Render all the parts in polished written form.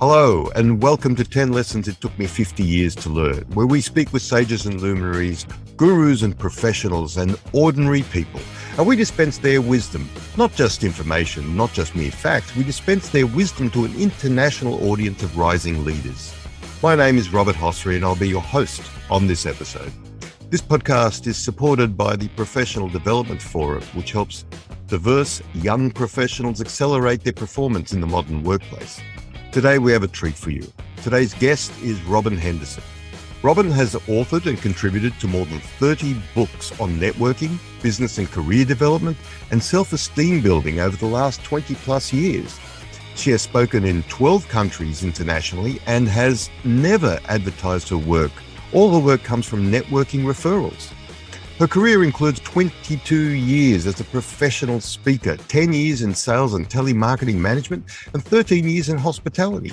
Hello, and welcome to 10 Lessons It Took Me 50 Years to Learn, where we speak with sages and luminaries, gurus and professionals, and ordinary people. And we dispense their wisdom, not just information, not just mere facts. We dispense their wisdom to an international audience of rising leaders. My name is Robert Hossary, and I'll be your host on this episode. This podcast is supported by the Professional Development Forum, which helps diverse young professionals accelerate their performance in the modern workplace. Today we have a treat for you. Today's guest is Robyn Henderson. Robyn has authored and contributed to more than 30 books on networking, business and career development, and self-esteem building over the last 20 plus years. She has spoken in 12 countries internationally and has never advertised her work. All her work comes from networking referrals. Her career includes 22 years as a professional speaker, 10 years in sales and telemarketing management, and 13 years in hospitality.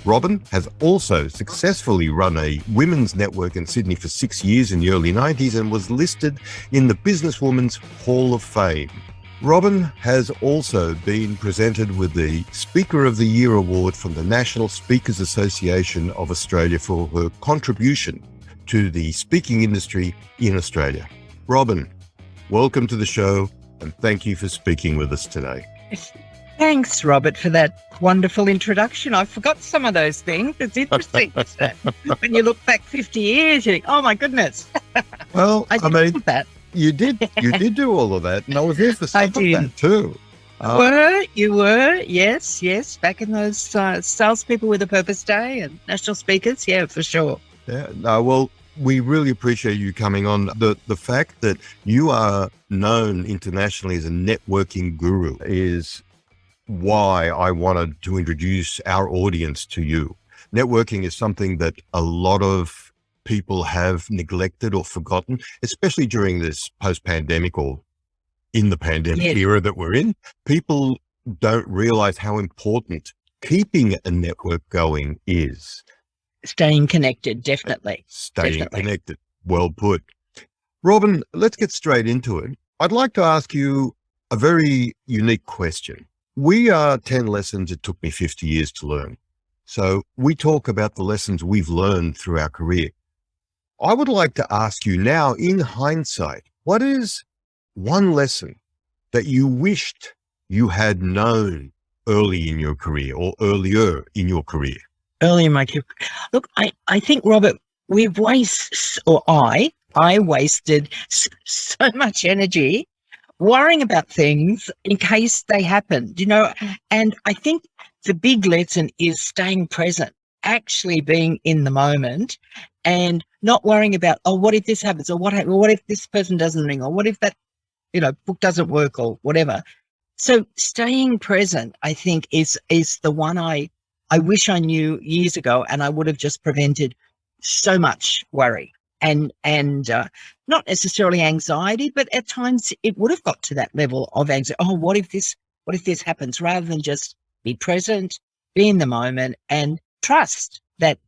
Robyn has also successfully run a women's network in Sydney for 6 years in the early 90s and was listed in the Businesswoman's Hall of Fame. Robyn has also been presented with the Speaker of the Year Award from the National Speakers Association of Australia for her contribution to the speaking industry in Australia. Robyn, welcome to the show, and thank you for speaking with us today. Thanks, Robert, for that wonderful introduction. I forgot some of those things. It's interesting. When you look back 50 years, you think, oh my goodness. Well, I mean, that. You did do all of that, and I was there for some of that too. You were, yes, back in those salespeople with a purpose day and national speakers, yeah, for sure. Yeah, no, well, we really appreciate you coming on. The fact that you are known internationally as a networking guru is why I wanted to introduce our audience to you. Networking is something that a lot of people have neglected or forgotten, especially during this post-pandemic or in the pandemic era that we're in. People don't realize how important keeping a network going is. Staying connected, definitely. Connected. Well put. Robyn, let's get straight into it. I'd like to ask you a very unique question. We are 10 lessons it took me 50 years to learn. So we talk about the lessons we've learned through our career. I would like to ask you now, in hindsight, what is one lesson that you wished you had known early in your career or earlier in your career? Early in my career. Look, I think, Robert, I wasted so much energy worrying about things in case they happened, and I think the big lesson is staying present, actually being in the moment and not worrying about, what if this happens, or what if this person doesn't ring, or what if that, book doesn't work, or whatever. So staying present, I think, is the one I wish I knew years ago, and I would have just prevented so much worry and not necessarily anxiety, but at times it would have got to that level of anxiety. Oh, what if this happens? Rather than just be present, be in the moment, and trust that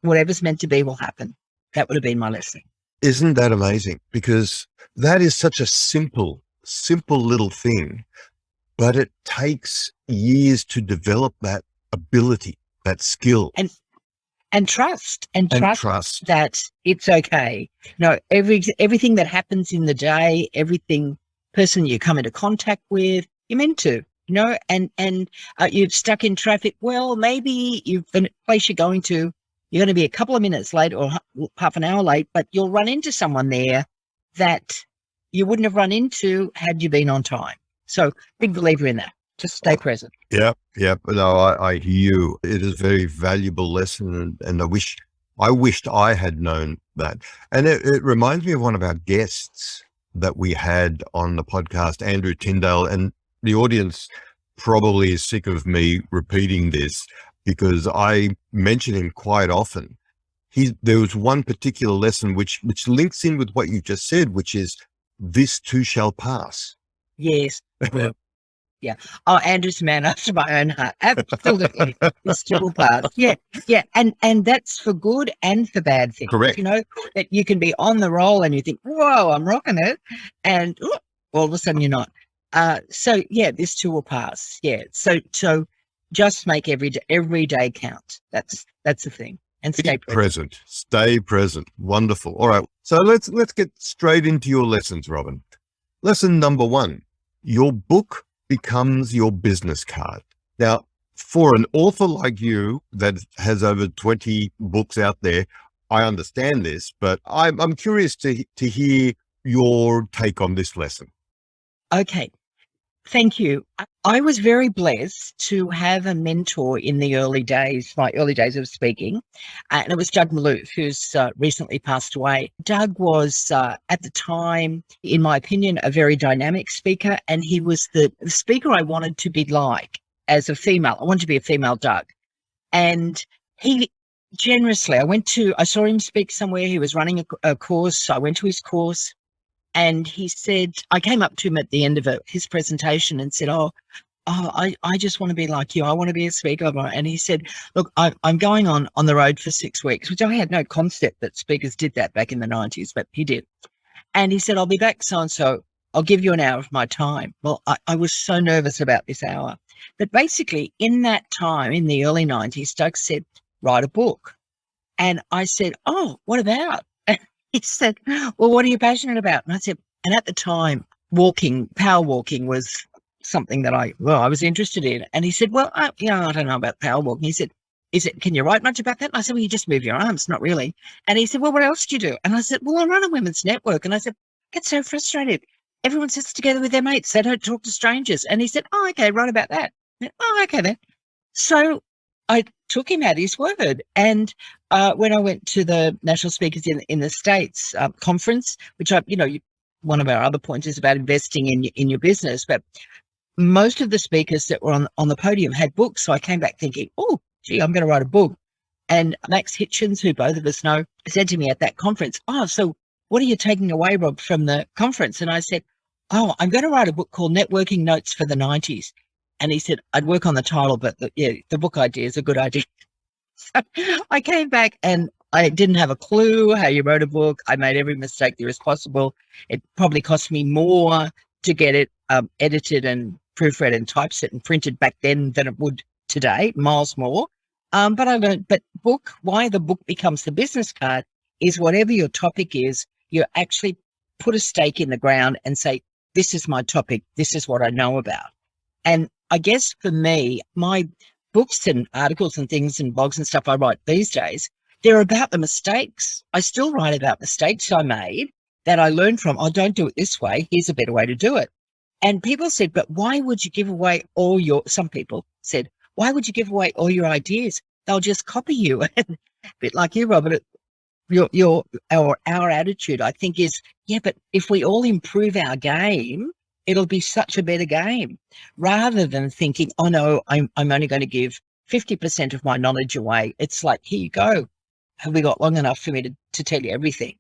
whatever's meant to be will happen. That would have been my lesson. Isn't that amazing? Because that is such a simple little thing, but it takes years to develop that ability, that skill. And trust that it's okay. Everything that happens in the day, everything person you come into contact with, you're meant to, and you've stuck in traffic. Well, maybe you've been at a place you're going to be a couple of minutes late or half an hour late, but you'll run into someone there that you wouldn't have run into had you been on time. So big believer in that. Just stay present. Yeah. No, I hear you. It is a very valuable lesson, and I wished I had known that. And it reminds me of one of our guests that we had on the podcast, Andrew Tyndale, and the audience probably is sick of me repeating this because I mention him quite often. There was one particular lesson which links in with what you just said, which is this too shall pass. Yes. Yeah. Oh, Andrew's a man after my own heart. Absolutely. This too will pass. Yeah. And that's for good and for bad things. Correct. That you can be on the roll and you think, whoa, I'm rocking it. And all of a sudden you're not. So yeah, this too will pass. Yeah. So just make every day count. That's the thing. And stay Be present. Stay present. Wonderful. All right. So let's get straight into your lessons, Robyn. Lesson number 1, your book becomes your business card. Now, for an author like you that has over 20 books out there, I understand this, but I'm curious to hear your take on this lesson. Okay. Thank you. I was very blessed to have a mentor in the early days, my early days of speaking, and it was Doug Maloof, who's recently passed away. Doug was, at the time, in my opinion, a very dynamic speaker, and he was the speaker I wanted to be like as a female. I wanted to be a female Doug. And he generously, I saw him speak somewhere. He was running a course. I went to his course. And he said, I came up to him at the end of his presentation and said, I just want to be like you. I want to be a speaker. And he said, look, I'm going on the road for 6 weeks, which I had no concept that speakers did that back in the 90s, but he did. And he said, I'll be back so-and-so. I'll give you an hour of my time. Well, I was so nervous about this hour. But basically, in that time, in the early 90s, Doug said, write a book. And I said, oh, what about? He said, well, what are you passionate about? And I said, and at the time, power walking was something that I was interested in. And he said, well, I don't know about power walking. He said, can you write much about that? And I said, well, you just move your arms, not really. And he said, well, what else do you do? And I said, well, I run a women's network. And I said, I get so frustrated. Everyone sits together with their mates. They don't talk to strangers. And he said, oh, okay, write about that. Said, oh, okay then. So I took him at his word. And when I went to the National Speakers in the States conference, which one of our other points is about investing in your business, but most of the speakers that were on the podium had books. So I came back thinking, oh, gee, I'm going to write a book. And Max Hitchens, who both of us know, said to me at that conference, oh, so what are you taking away, Rob, from the conference? And I said, oh, I'm going to write a book called Networking Notes for the 90s. And he said, I'd work on the title, but the book idea is a good idea. So I came back and I didn't have a clue how you wrote a book. I made every mistake there is possible. It probably cost me more to get it edited and proofread and typeset and printed back then than it would today, miles more. But I learned, why the book becomes the business card is whatever your topic is, you actually put a stake in the ground and say, this is my topic. This is what I know about. And I guess for me, my books and articles and things and blogs and stuff I write these days, they're about the mistakes. I still write about mistakes I made that I learned from. Oh, don't do it this way. Here's a better way to do it. And people said, but why would you give away some people said, why would you give away all your ideas? They'll just copy you. A bit like you, Robert, our attitude, I think, is, yeah, but if we all improve our game, it'll be such a better game, rather than thinking, oh no, I'm only going to give 50% of my knowledge away. It's like, here you go. Have we got long enough for me to tell you everything?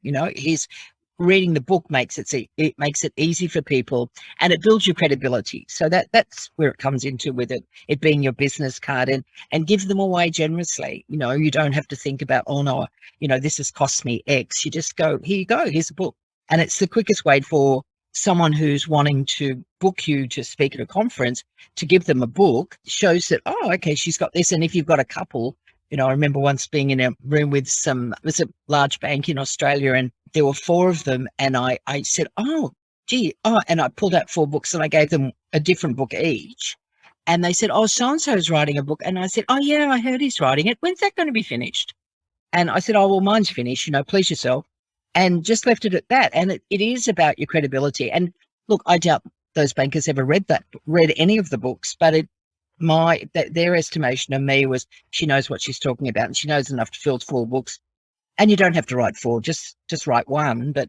Reading the book makes it easy for people, and it builds your credibility. So that's where it comes into, with it being your business card, and give them away generously. You don't have to think about, oh no, this has cost me X. You just go, here you go, here's a book. And it's the quickest way for someone who's wanting to book you to speak at a conference, to give them a book, shows that, oh, okay, she's got this. And if you've got a couple, I remember once being in a room with it was a large bank in Australia, and there were 4 of them. And I said, oh, gee, and I pulled out 4 books and I gave them a different book each. And they said, oh, so-and-so's writing a book. And I said, oh yeah, I heard he's writing it. When's that going to be finished? And I said, oh, well, mine's finished, please yourself. And just left it at that. And it is about your credibility. And look, I doubt those bankers ever read any of the books, but their estimation of me was, she knows what she's talking about, and she knows enough to fill 4 books. And you don't have to write 4, just write 1, but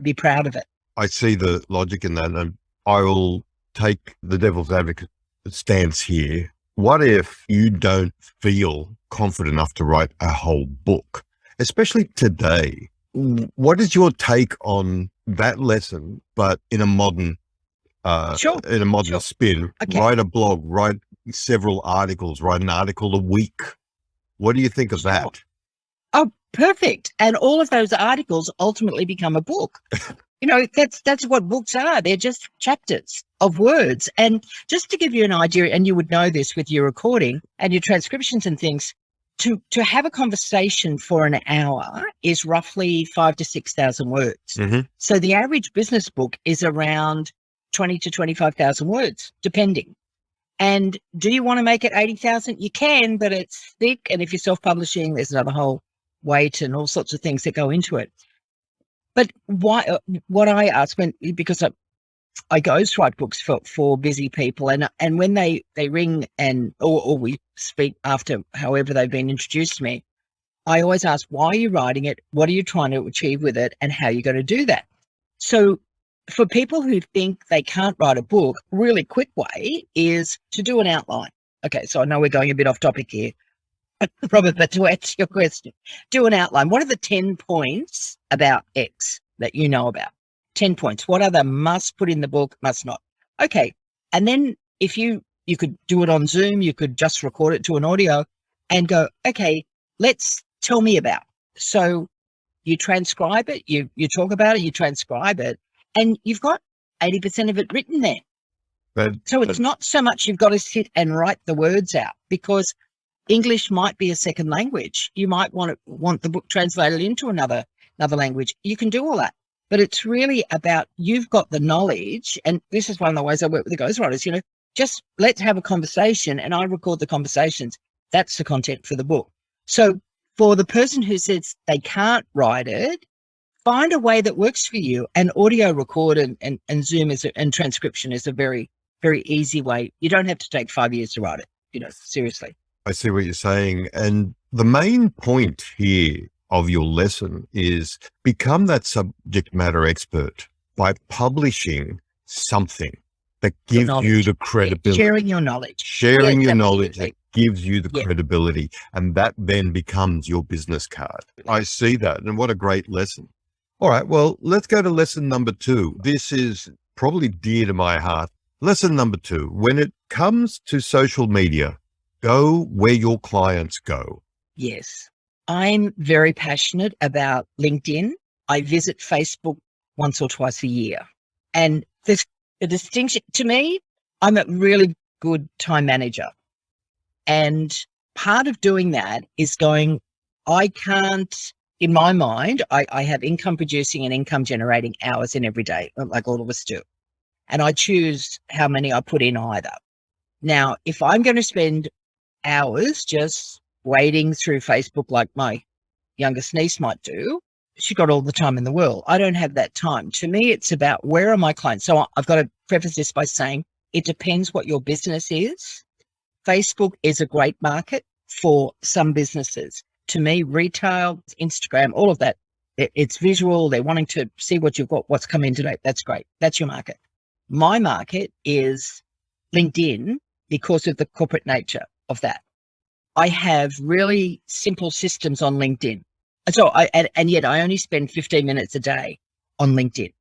be proud of it. I see the logic in that, and I will take the devil's advocate stance here. What if you don't feel confident enough to write a whole book, especially today? What is your take on that lesson, but in a modern, spin? Okay. Write a blog, write several articles, write an article a week. What do you think of that? Oh, perfect. And all of those articles ultimately become a book. That's what books are. They're just chapters of words. And just to give you an idea, and you would know this with your recording and your transcriptions and things, to have a conversation for an hour is roughly 5,000 to 6,000 words. Mm-hmm. So the average business book is around 20 to 25,000 words, depending. And do you want to make it 80,000? You can, but it's thick. And if you're self-publishing, there's another whole weight and all sorts of things that go into it. But why? What I ask because I ghostwrite books for busy people, and when they ring or we speak after however they've been introduced to me, I always ask, why are you writing it? What are you trying to achieve with it? And how are you going to do that? So for people who think they can't write a book, really quick way is to do an outline. Okay, so I know we're going a bit off topic here, Robert, but to answer your question, do an outline. What are the 10 points about X that you know about? 10 points. What are the must put in the book, must not? Okay. And then if you could do it on Zoom, you could just record it to an audio and go, okay, let's tell me about. So you transcribe it, you talk about it, you transcribe it, and you've got 80% of it written there. So it's not so much you've got to sit and write the words out, because English might be a second language. You might want the book translated into another language. You can do all that. But it's really about, you've got the knowledge, and this is one of the ways I work with the ghostwriters, just let's have a conversation and I record the conversations. That's the content for the book. So for the person who says they can't write it, find a way that works for you. And audio record and Zoom and transcription is a very, very easy way. You don't have to take 5 years to write it, seriously. I see what you're saying. And the main point here of your lesson is become that subject matter expert by publishing something that gives you the credibility. Sharing your knowledge. Sharing your knowledge that gives you the credibility. And that then becomes your business card. I see that. And what a great lesson. All right. Well, let's go to lesson number 2. This is probably dear to my heart. Lesson number 2, when it comes to social media, go where your clients go. Yes. I'm very passionate about LinkedIn. I visit Facebook once or twice a year. And there's a distinction. To me, I'm a really good time manager. And part of doing that is going, I can't, in my mind, I have income producing and income generating hours in every day, like all of us do. And I choose how many I put in either. Now, if I'm going to spend hours just wading through Facebook like my youngest niece might do, she got all the time in the world. I don't have that time. To me, it's about, where are my clients? So I've got to preface this by saying it depends what your business is. Facebook is a great market for some businesses. To me, retail, Instagram, all of that, it's visual. They're wanting to see what you've got, what's come in today. That's great. That's your market. My market is LinkedIn because of the corporate nature of that. I have really simple systems on LinkedIn. So and yet I only spend 15 minutes a day on LinkedIn.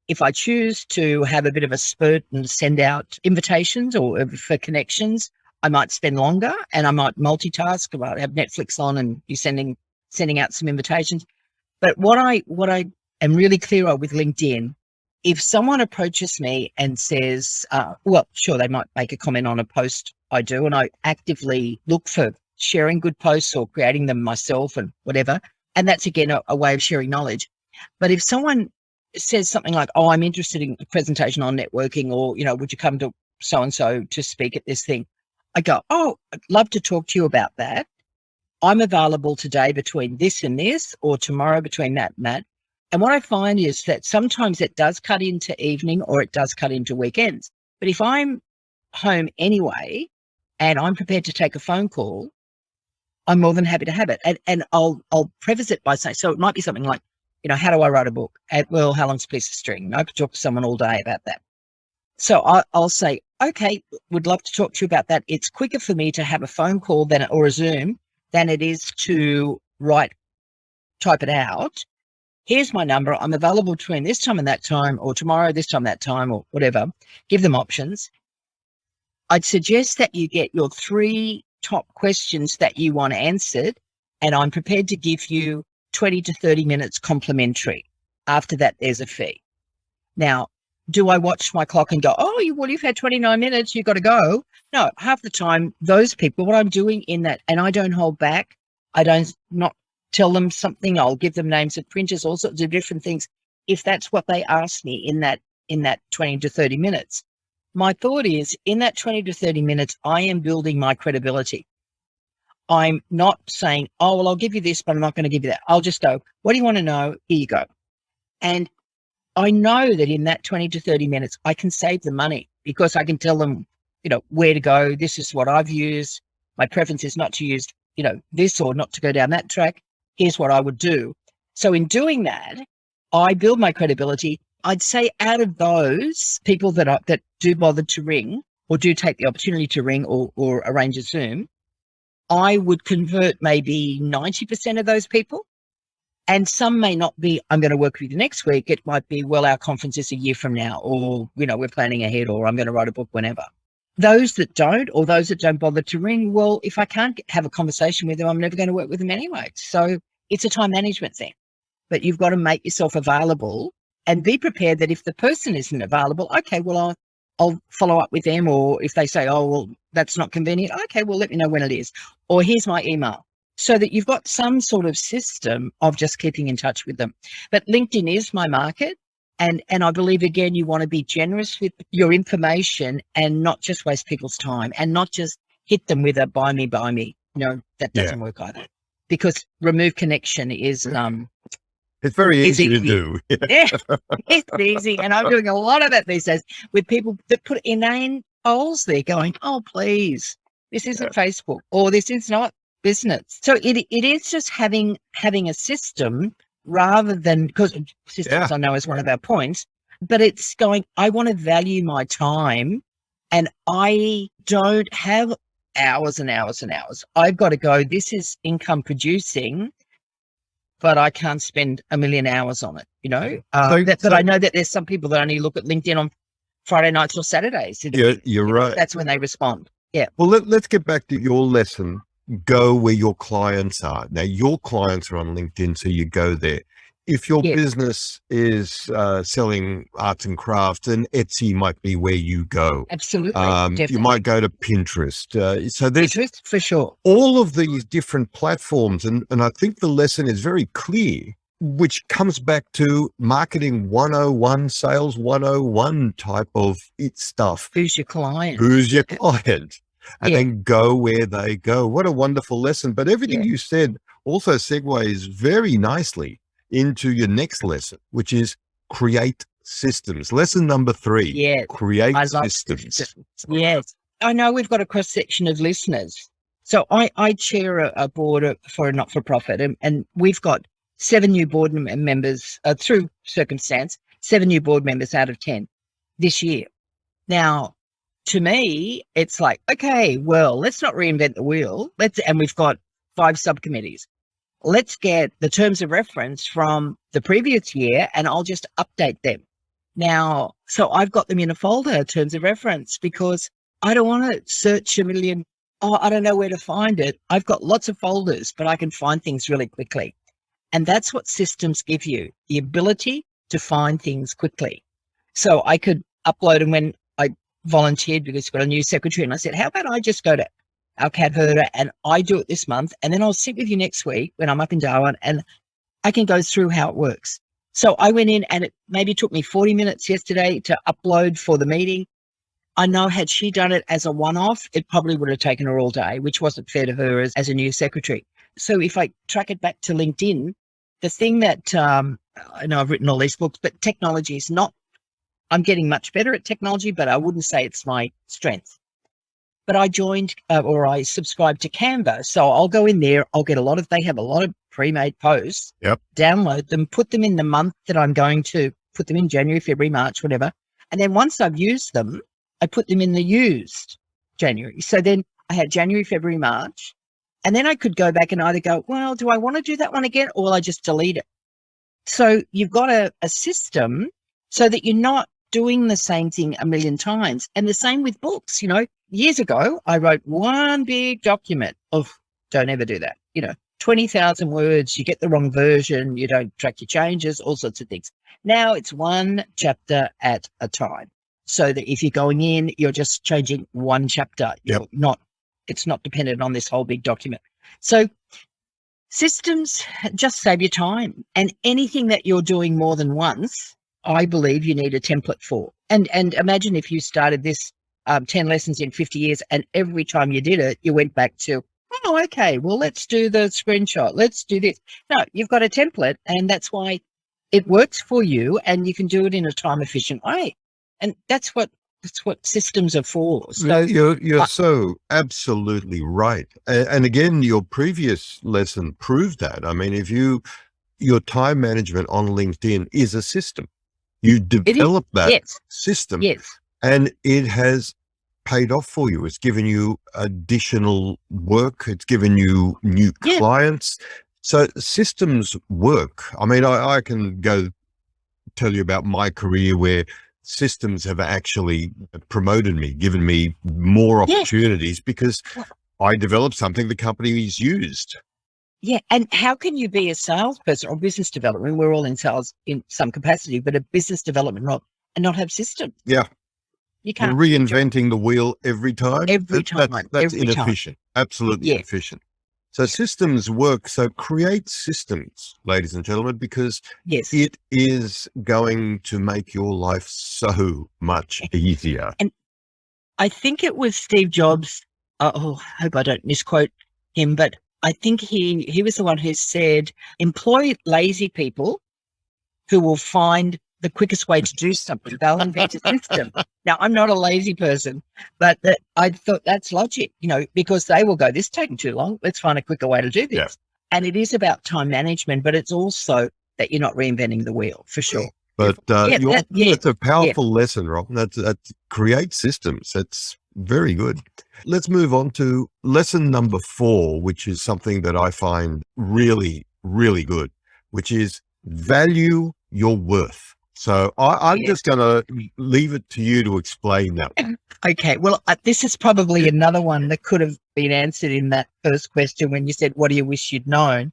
If I choose to have a bit of a spurt and send out invitations or for connections, I might spend longer and I might multitask. I might have Netflix on and be sending out some invitations. But what I am really clear on with LinkedIn, if someone approaches me and says, well, sure, they might make a comment on a post I do, and I actively look for sharing good posts or creating them myself and whatever. And that's, again, a way of sharing knowledge. But if someone says something like, oh, I'm interested in a presentation on networking, or, would you come to so-and-so to speak at this thing? I go, oh, I'd love to talk to you about that. I'm available today between this and this, or tomorrow between that and that. And what I find is that sometimes it does cut into evening or it does cut into weekends. But if I'm home anyway and I'm prepared to take a phone call, I'm more than happy to have it. And I'll preface it by saying, so it might be something like, how do I write a book? Well, how long's a piece of string? I could talk to someone all day about that. So I'll say, okay, would love to talk to you about that. It's quicker for me to have a phone call or a Zoom than it is to type it out. Here's my number. I'm available between this time and that time, or tomorrow, this time, that time, or whatever. Give them options. I'd suggest that you get your 3 top questions that you want answered, and I'm prepared to give you 20 to 30 minutes complimentary. After that, there's a fee. Now, do I watch my clock and go, oh, well, you've had 29 minutes, you've got to go? No, half the time, those people, what I'm doing in that, and I don't hold back. I don't not tell them something. I'll give them names of printers, all sorts of different things. If that's what they ask me in that 20 to 30 minutes, my thought is in that 20 to 30 minutes, I am building my credibility. I'm not saying, oh, well, I'll give you this, but I'm not going to give you that. I'll just go, what do you want to know? Here you go. And I know that in that 20 to 30 minutes, I can save them money because I can tell them, where to go. This is what I've used. My preference is not to use, this or not to go down that track. Here's what I would do. So in doing that, I build my credibility. I'd say out of those people that do bother to ring or do take the opportunity to ring or arrange a Zoom, I would convert maybe 90% of those people. And some may not be, I'm going to work with you next week. It might be, well, our conference is a year from now, or, we're planning ahead, or I'm going to write a book whenever. Those that don't, or those that don't bother to ring, well, if I can't have a conversation with them, I'm never going to work with them anyway. So it's a time management thing. But you've got to make yourself available and be prepared that if the person isn't available, okay, well, I'll follow up with them. Or if they say, oh, well, that's not convenient. Okay, well, let me know when it is. Or here's my email. So that you've got some sort of system of just keeping in touch with them. But LinkedIn is my market. And I believe, again, you want to be generous with your information and not just waste people's time and not just hit them with a buy me. That doesn't work either. Because remove connection is it's very easy to do. Yeah, it's easy. And I'm doing a lot of that these days with people that put inane polls there going, oh, please, this isn't Facebook or this is not business. So it is just having a system rather than, because systems I know is one of our points, but it's going, I want to value my time and I don't have hours and hours and hours. I've got to go, this is income producing, but I can't spend a million hours on it, But I know that there's some people that only look at LinkedIn on Friday nights or Saturdays. You're right. That's when they respond. Yeah. Well, let's get back to your lesson. Go where your clients are. Now, your clients are on LinkedIn, so you go there. If your business is selling arts and crafts, then Etsy might be where you go. Absolutely. You might go to Pinterest. So there's Pinterest, for sure. All of these different platforms. And I think the lesson is very clear, which comes back to marketing 101, sales 101 type of stuff. Who's your client? Who's your client? And then go where they go. What a wonderful lesson. But everything you said also segues very nicely into your next lesson, which is create systems. Lesson number 3. Yes. Create systems. Yes. I know we've got a cross section of listeners. So I chair a board for a not-for-profit and we've got 7 new board members through circumstance, 7 new board members out of 10 this year. Now, to me, it's like, okay, well, let's not reinvent the wheel. And we've got 5 subcommittees. Let's get the terms of reference from the previous year and I'll just update them. Now, so I've got them in a folder, terms of reference, because I don't want to search a million. Oh, I don't know where to find it. I've got lots of folders, but I can find things really quickly. And that's what systems give you, the ability to find things quickly. So I could upload them when I volunteered because we've got a new secretary. And I said, how about I just go to our cat herder and I do it this month. And then I'll sit with you next week when I'm up in Darwin and I can go through how it works. So I went in and it maybe took me 40 minutes yesterday to upload for the meeting. I know had she done it as a one-off, it probably would have taken her all day, which wasn't fair to her as a new secretary. So if I track it back to LinkedIn, the thing that, I know I've written all these books, but technology is not, I'm getting much better at technology, but I wouldn't say it's my strength. But I joined or I subscribed to Canva. So I'll go in there, I'll get they have a lot of pre-made posts, download them, put them in the month that I'm going to put them in, January, February, March, whatever. And then once I've used them, I put them in the used January. So then I had January, February, March. And then I could go back and either go, well, do I want to do that one again? Or will I just delete it? So you've got a system so that you're not doing the same thing a million times. And the same with books. Years ago, I wrote one big document. Oh, don't ever do that. 20,000 words, you get the wrong version, you don't track your changes, all sorts of things. Now it's one chapter at a time. So that if you're going in, you're just changing one chapter. You're not, it's not dependent on this whole big document. So systems just save you time. And anything that you're doing more than once, I believe you need a template for. And imagine if you started this 10 lessons in 50 years, and every time you did it, you went back to, oh, okay, well, let's do the screenshot. Let's do this. No, you've got a template, and that's why it works for you, and you can do it in a time efficient way. And that's what systems are for. So you're so absolutely right. And again, your previous lesson proved that. I mean, your time management on LinkedIn is a system. You develop that system, and it has paid off for you. It's given you additional work. It's given you new clients. So systems work. I mean, I can go tell you about my career where systems have actually promoted me, given me more opportunities because I developed something the company's used. Yeah. And how can you be a salesperson or business development? We're all in sales in some capacity, but a business development role and not have systems. Yeah. You can't. You're reinventing the wheel every time. That's inefficient. Absolutely inefficient. So systems work. So create systems, ladies and gentlemen, because it is going to make your life so much easier. And I think it was Steve Jobs. I hope I don't misquote him, but I think he was the one who said, employ lazy people who will find the quickest way to do something. They'll invent a system. Now, I'm not a lazy person, but I thought that's logic, because they will go, this is taking too long. Let's find a quicker way to do this. Yeah. And it is about time management, but it's also that you're not reinventing the wheel, for sure. But that's a powerful lesson, Rob. That's create systems. That's very good. Let's move on to lesson number 4, which is something that I find really, really good, which is value your worth. So I'm just going to leave it to you to explain that. Okay. Well, this is probably another one that could have been answered in that first question when you said, what do you wish you'd known?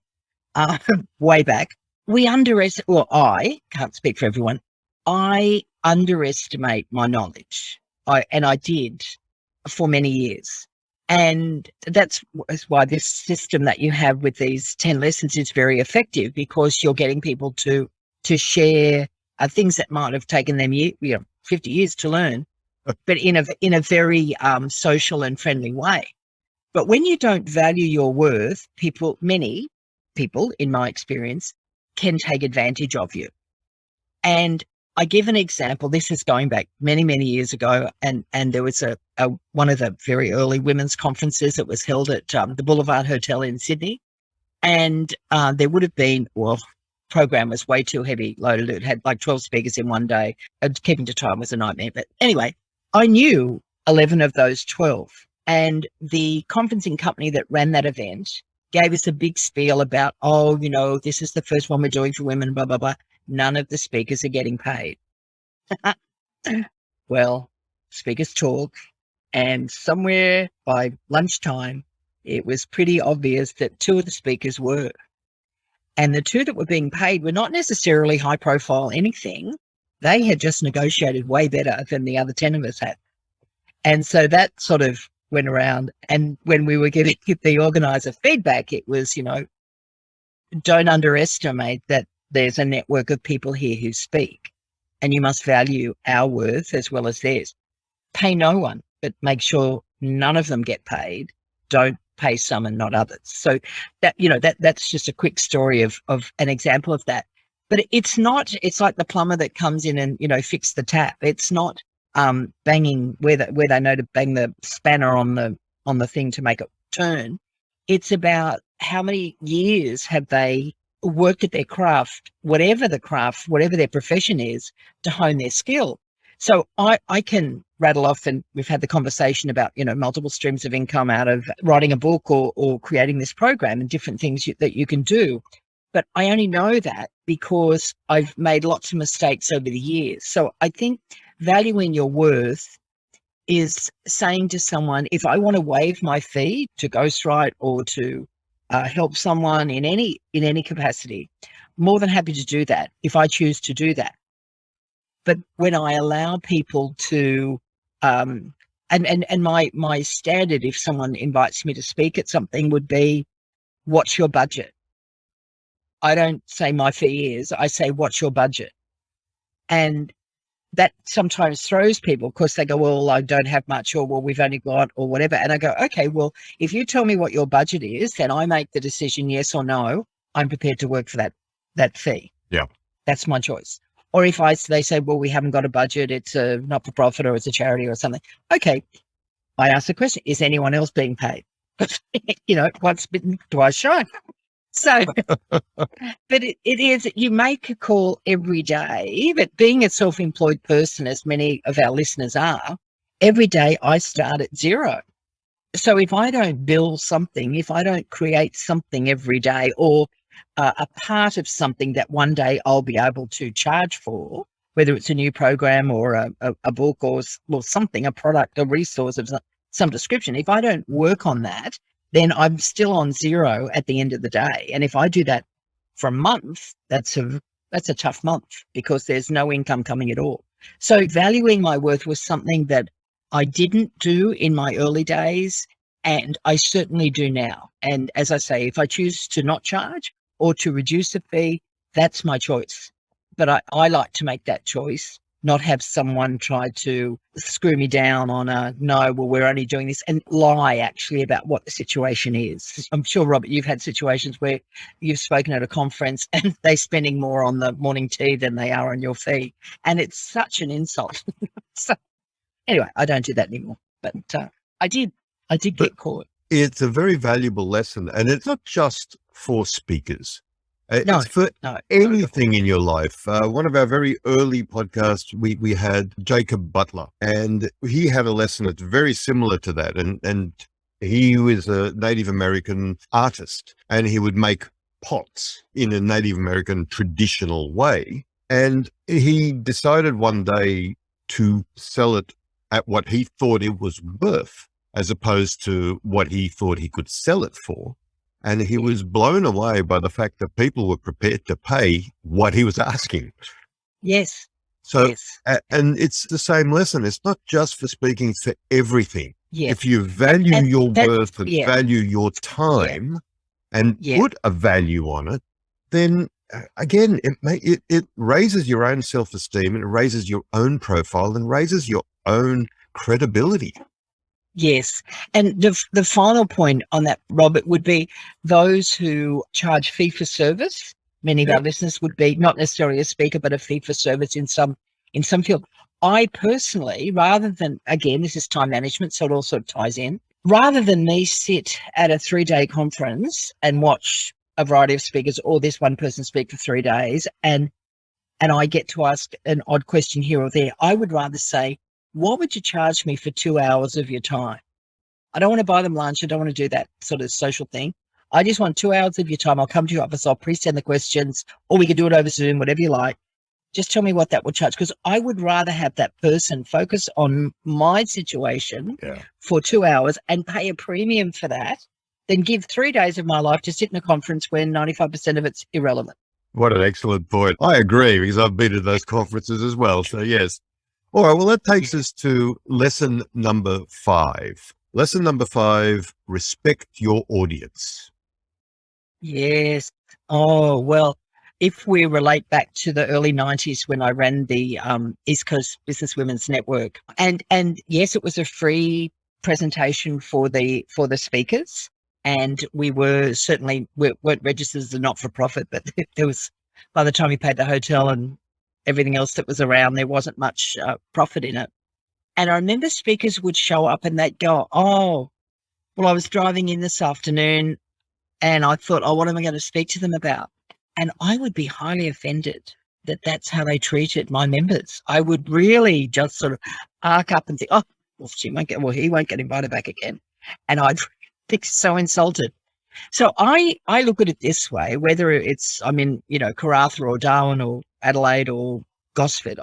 Way back. I can't speak for everyone. I underestimate my knowledge. I did for many years. And that's why this system that you have with these 10 lessons is very effective, because you're getting people to share things that might have taken them 50 years to learn, but in a very social and friendly way. But when you don't value your worth, many people, in my experience, can take advantage of you. And I give an example. This is going back many, many years ago, and there was one of the very early women's conferences that was held at the Boulevard Hotel in Sydney, and there would have been, program was way too heavy loaded. It had like 12 speakers in one day, and keeping to time was a nightmare. But anyway, I knew 11 of those 12, and the conferencing company that ran that event gave us a big spiel about, this is the first one we're doing for women, blah, blah, blah. None of the speakers are getting paid. Well, speakers talk, and somewhere by lunchtime, it was pretty obvious that 2 of the speakers were. And the 2 that were being paid were not necessarily high profile anything. They had just negotiated way better than the other 10 of us had. And so that sort of went around. And when we were giving the organizer feedback, it was, don't underestimate that there's a network of people here who speak, and you must value our worth as well as theirs. Pay no one, but make sure none of them get paid. Don't pay some and not others. So that's just a quick story of an example of that. But it's like the plumber that comes in and, fix the tap. It's not banging where they know to bang the spanner on the thing to make it turn. It's about how many years have they worked at their craft, whatever their profession is, to hone their skill. So I can rattle off, and we've had the conversation about, multiple streams of income out of writing a book or creating this program and different things that you can do. But I only know that because I've made lots of mistakes over the years. So I think valuing your worth is saying to someone, if I want to waive my fee to ghostwrite or to help someone in any capacity, more than happy to do that if I choose to do that. But when I allow people to, and my standard, if someone invites me to speak at something, would be, what's your budget? I don't say my fee is, I say, what's your budget? And that sometimes throws people because they go, well, I don't have much, or well, we've only got, or whatever. And I go, okay, well, if you tell me what your budget is, then I make the decision, yes or no, I'm prepared to work for that fee. Yeah. That's my choice. Or if they say, well, we haven't got a budget, it's a not-for-profit or it's a charity or something. Okay. I ask the question, is anyone else being paid? Once bitten, twice shy. So, but it is, you make a call every day, but being a self-employed person, as many of our listeners are, every day I start at zero. So if I don't build something, if I don't create something every day, or a part of something that one day I'll be able to charge for, whether it's a new program or a book or something, a product, a resource of some description, if I don't work on that, then I'm still on zero at the end of the day. And if I do that for a month, that's a tough month because there's no income coming at all. So valuing my worth was something that I didn't do in my early days, and I certainly do now. And as I say, if I choose to not charge or to reduce the fee, that's my choice. But I like to make that choice, not have someone try to screw me down on no, well, we're only doing this, and lie actually about what the situation is. I'm sure, Robert, you've had situations where you've spoken at a conference and they're spending more on the morning tea than they are on your fee. And it's such an insult. So anyway, I don't do that anymore, but I did get caught. It's a very valuable lesson, and it's not just for speakers. It's for anything in your life. One of our very early podcasts, we had Jacob Butler, and he had a lesson that's very similar to that. And he was a Native American artist, and he would make pots in a Native American traditional way. And he decided one day to sell it at what he thought it was worth, as opposed to what he thought he could sell it for. And he was blown away by the fact that people were prepared to pay what he was asking. Yes. So, yes. And it's the same lesson. It's not just for speaking, it's for everything. Yes. If you value your worth and value your time and put a value on it, then again, it raises your own self-esteem, and it raises your own profile and raises your own credibility. Yes. And the final point on that, Robert, would be those who charge fee for service. Many of our listeners would be not necessarily a speaker, but a fee for service in some field. I personally, rather than, again, this is time management, so it also ties in, rather than me sit at a 3-day conference and watch a variety of speakers, or this one person speak for 3 days, and I get to ask an odd question here or there, I would rather say, what would you charge me for 2 hours of your time? I don't want to buy them lunch. I don't want to do that sort of social thing. I just want 2 hours of your time. I'll come to your office. I'll pre-send the questions, or we can do it over Zoom, whatever you like. Just tell me what that would charge, because I would rather have that person focus on my situation for 2 hours and pay a premium for that than give 3 days of my life to sit in a conference when 95% of it's irrelevant. What an excellent point. I agree, because I've been to those conferences as well. So yes. All right, well, that takes us to lesson number 5. Lesson number 5, respect your audience. Yes. Oh, well, if we relate back to the early 90s when I ran the East Coast Business Women's Network, and yes, it was a free presentation for the speakers, and we weren't registered as a not-for-profit, but there was, by the time we paid the hotel and everything else that was around, there wasn't much profit in it. And I remember speakers would show up and they'd go, oh, well, I was driving in this afternoon and I thought, oh, what am I going to speak to them about? And I would be highly offended that that's how they treated my members. I would really just sort of arc up and think, oh, well, he won't get invited back again. And I'd be so insulted. So I look at it this way, whether it's, I'm in, Karratha or Darwin or Adelaide or Gosford,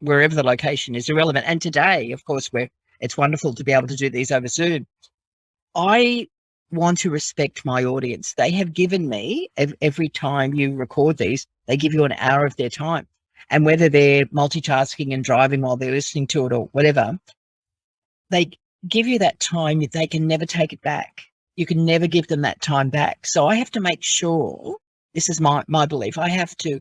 wherever the location is irrelevant. And today, of course, it's wonderful to be able to do these over Zoom. I want to respect my audience. They have given me, every time you record these, they give you an hour of their time. And whether they're multitasking and driving while they're listening to it or whatever, they give you that time. They can never take it back. You can never give them that time back. So I have to make sure, this is my belief, I have to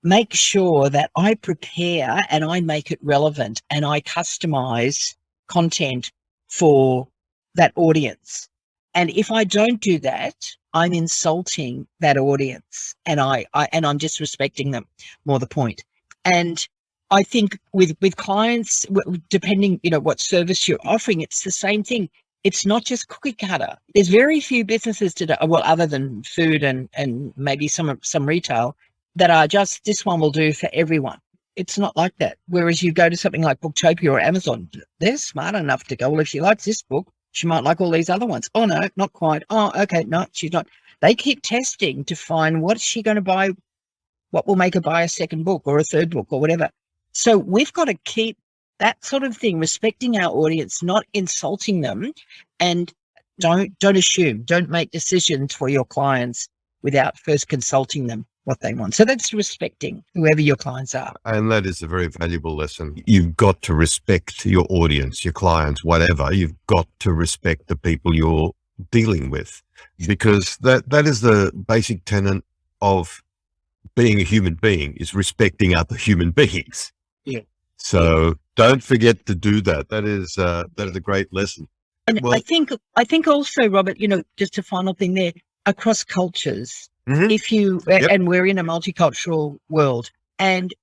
make sure that I prepare and I make it relevant and I customize content for that audience. And if I don't do that, I'm insulting that audience, and I'm disrespecting them, more the point. And I think with clients, depending, what service you're offering, it's the same thing. It's not just cookie cutter. There's very few businesses today, well, other than food and maybe some retail, that are just, this one will do for everyone. It's not like that. Whereas you go to something like Booktopia or Amazon, they're smart enough to go, well, if she likes this book, she might like all these other ones. Oh, no, not quite. Oh, okay, no, she's not. They keep testing to find what's she going to buy, what will make her buy a second book or a third book or whatever. So we've got to keep that sort of thing, respecting our audience, not insulting them, and don't assume, don't make decisions for your clients without first consulting them what they want. So that's respecting whoever your clients are. And that is a very valuable lesson. You've got to respect your audience, your clients, whatever. You've got to respect the people you're dealing with, because that is the basic tenet of being a human being, is respecting other human beings. Yeah. So don't forget to do that. That is a great lesson. And I think also, Robert, just a final thing there, across cultures, if you, and we're in a multicultural world, and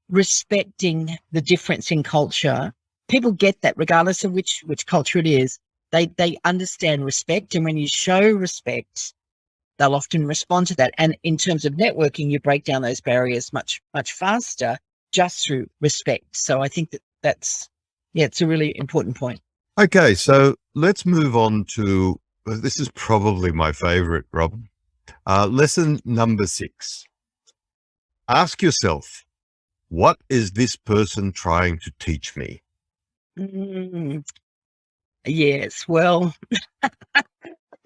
respecting the difference in culture, people get that regardless of which culture it is. They understand respect, and when you show respect, they'll often respond to that. And in terms of networking, you break down those barriers much, much faster just through respect. So I think that's it's a really important point. Okay, so let's move on to, this is probably my favorite, Rob. Lesson number 6. Ask yourself, what is this person trying to teach me? Yes, well,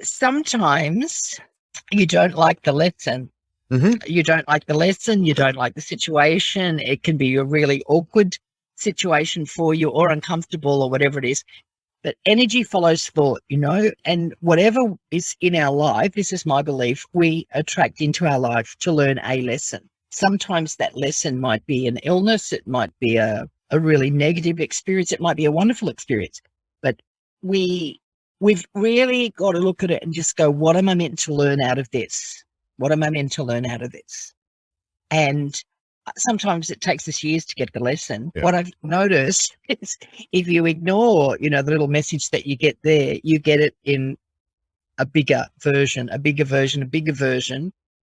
sometimes you don't like the lesson. You don't like the lesson, you don't like the situation. It can be a really awkward situation for you, or uncomfortable, or whatever it is. But energy follows thought, and whatever is in our life, this is my belief, we attract into our life to learn a lesson. Sometimes that lesson might be an illness. It might be a really negative experience. It might be a wonderful experience. But we've really got to look at it and just go, what am I meant to learn out of this? What am I meant to learn out of this? And sometimes it takes us years to get the lesson. Yeah. What I've noticed is if you ignore, the little message that you get there, you get it in a bigger version,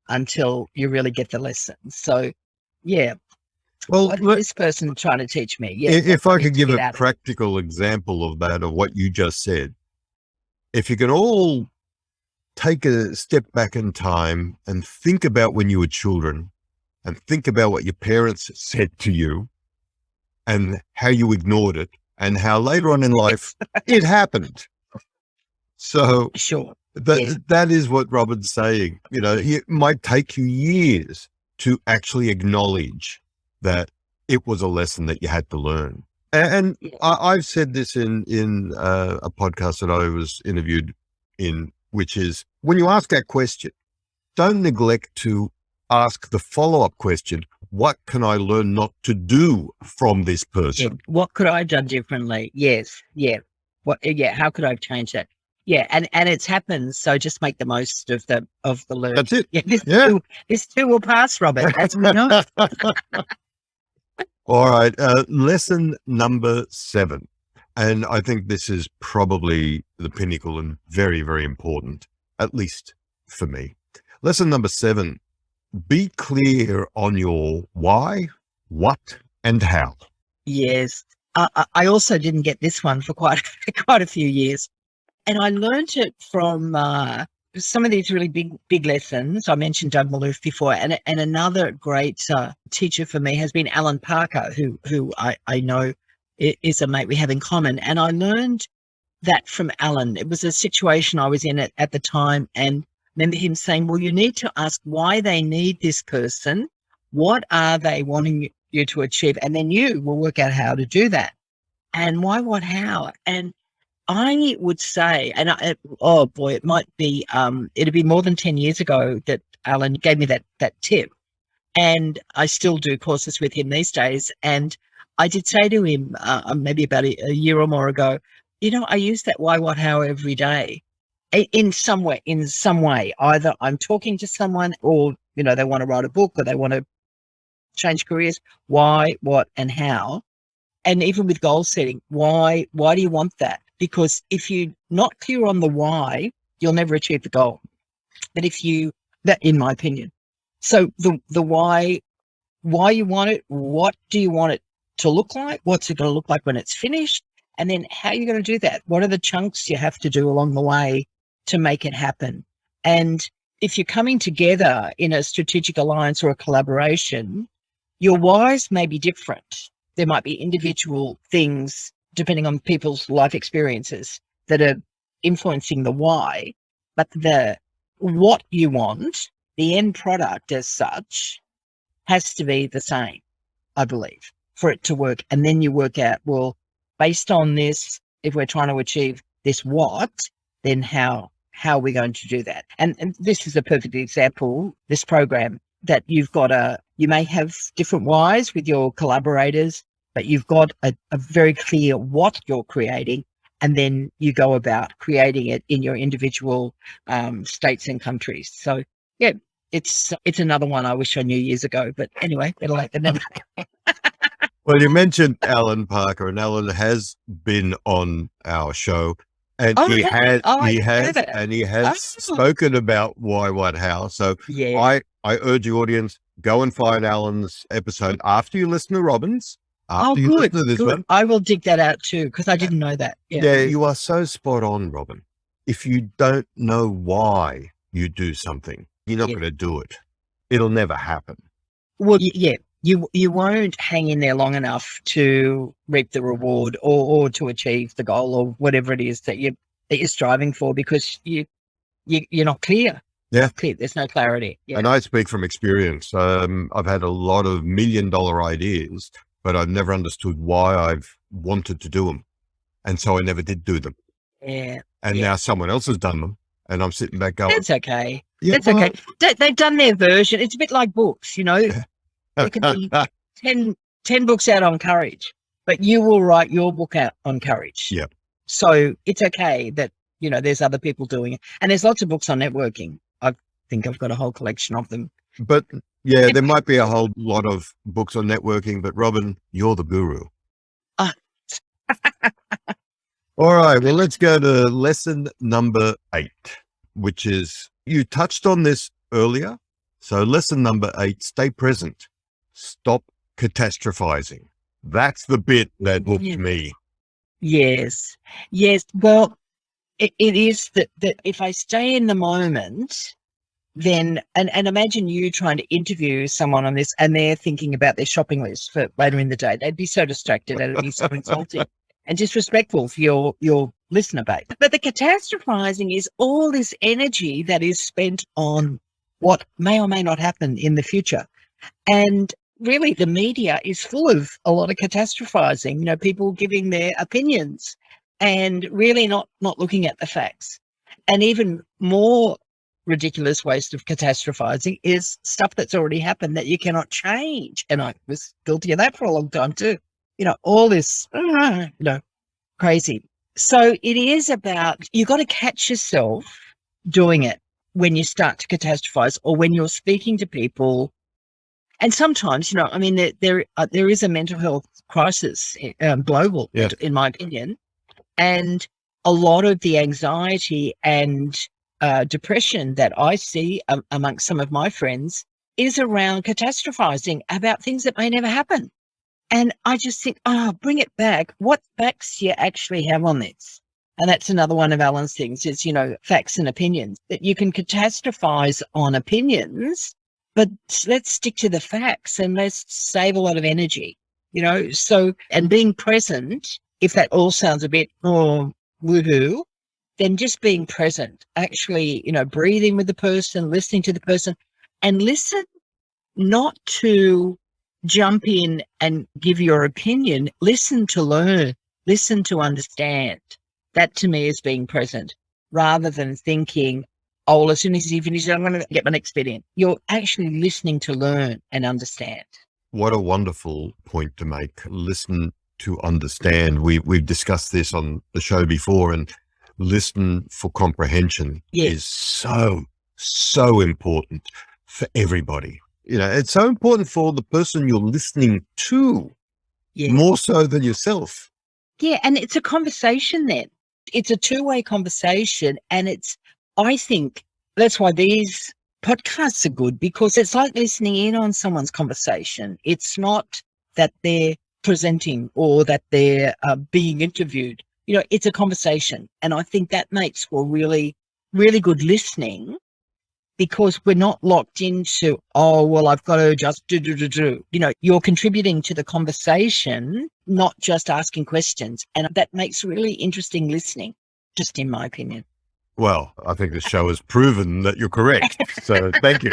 until you really get the lesson. So, yeah. Well, what is this person trying to teach me? Yeah, if I could give a practical example of that, of what you just said, if you can all take a step back in time and think about when you were children, and think about what your parents said to you and how you ignored it, and how later on in life it happened. So sure. That is what Robin's saying. It might take you years to actually acknowledge that it was a lesson that you had to learn. And I've said this in a podcast that I was interviewed in, which is, when you ask that question, don't neglect to ask the follow-up question, what can I learn not to do from this person? Yeah. What could I have done differently? Yes. Yeah. How could I have changed that? Yeah. And it's happened. So just make the most of the learn. That's it. Yeah. This too will pass, Robert, as we know. All right. Lesson number 7. And I think this is probably the pinnacle and very, very important, at least for me. Lesson number 7. Be clear on your why, what, and how. Yes. I also didn't get this one for quite a few years. And I learned it from some of these really big lessons. I mentioned Doug Maloof before. And another great teacher for me has been Alan Parker, who I know is a mate we have in common. And I learned that from Alan. It was a situation I was in at the time, and remember him saying, well, you need to ask why they need this person. What are they wanting you to achieve? And then you will work out how to do that. And why, what, how? And I would say, and oh boy, it might be, it'd be more than 10 years ago that Alan gave me that tip. And I still do courses with him these days. And I did say to him, maybe about a year or more ago, I use that why, what, how every day in some way, either I'm talking to someone or, they want to write a book or they want to change careers. Why, what, and how. And even with goal setting, why do you want that? Because if you're not clear on the why, you'll never achieve the goal. But that, in my opinion. So the why you want it, what do you want it to look like? What's it going to look like when it's finished? And then how are you going to do that? What are the chunks you have to do along the way to make it happen? And if you're coming together in a strategic alliance or a collaboration, your whys may be different. There might be individual things, depending on people's life experiences, that are influencing the why, but the what you want, the end product as such, has to be the same, I believe, for it to work. And then you work out, well, based on this, if we're trying to achieve this what, then how are we going to do that? And this is a perfect example, this program, that you may have different whys with your collaborators, but you've got a very clear what you're creating, and then you go about creating it in your individual states and countries. So, yeah, it's another one I wish I knew years ago, but anyway, better late than never. Well, you mentioned Alan Parker, and Alan has been on our show, and he has spoken about why, what, how. So yeah. I urge the audience, go and find Alan's episode after you listen to Robyn's. After you listen to this one. I will dig that out too, because I didn't know that. Yeah, you are so spot on, Robyn. If you don't know why you do something, you're not going to do it. It'll never happen. Well, yeah, you won't hang in there long enough to reap the reward or to achieve the goal or whatever it is that you're striving for, because you're not clear. Yeah, clear. There's no clarity. Yeah. And I speak from experience. I've had a lot of $1 million ideas, but I've never understood why I've wanted to do them, and so I never did do them. Yeah. And now someone else has done them, and I'm sitting back going, "That's okay. Yeah, That's okay. They've done their version. It's a bit like books, There could be 10 books out on courage, but you will write your book out on courage. Yeah. So it's okay that, there's other people doing it. And there's lots of books on networking. I think I've got a whole collection of them. But yeah, there might be a whole lot of books on networking, but Robyn, you're the guru. All right. Well, let's go to lesson number 8, which is, you touched on this earlier. So lesson number 8, stay present. Stop catastrophizing. That's the bit that hooked me. Yes. Well, it is that if I stay in the moment, then, and imagine you trying to interview someone on this and they're thinking about their shopping list for later in the day. They'd be so distracted and it'd be so insulting and disrespectful for your listener base. But the catastrophizing is all this energy that is spent on what may or may not happen in the future. And really, the media is full of a lot of catastrophizing, people giving their opinions and really not looking at the facts. And even more ridiculous waste of catastrophizing is stuff that's already happened that you cannot change. And I was guilty of that for a long time too. All this, crazy. So it is about, you've got to catch yourself doing it when you start to catastrophize or when you're speaking to people. And sometimes, there is a mental health crisis, global, in my opinion. And a lot of the anxiety and depression that I see amongst some of my friends is around catastrophizing about things that may never happen. And I just think, bring it back. What facts do you actually have on this? And that's another one of Alan's things is, facts and opinions. That you can catastrophize on opinions, but let's stick to the facts and let's save a lot of energy, So, and being present, if that all sounds a bit, woohoo, then just being present, actually, breathing with the person, listening to the person, and listen not to jump in and give your opinion, listen to learn, listen to understand. That to me is being present rather than thinking, oh, well, as soon as he finishes, I'm going to get my next bit in. You're actually listening to learn and understand. What a wonderful point to make. Listen to understand. We've discussed this on the show before, and listen for comprehension is so important for everybody. It's so important for the person you're listening to, more so than yourself. Yeah, and it's a conversation then. It's a two-way conversation, and I think that's why these podcasts are good, because it's like listening in on someone's conversation. It's not that they're presenting or that they're being interviewed. It's a conversation, and I think that makes for really, really good listening, because we're not locked into, oh, well, I've got to just do. You're contributing to the conversation, not just asking questions. And that makes really interesting listening, just in my opinion. Well, I think the show has proven that you're correct. So thank you.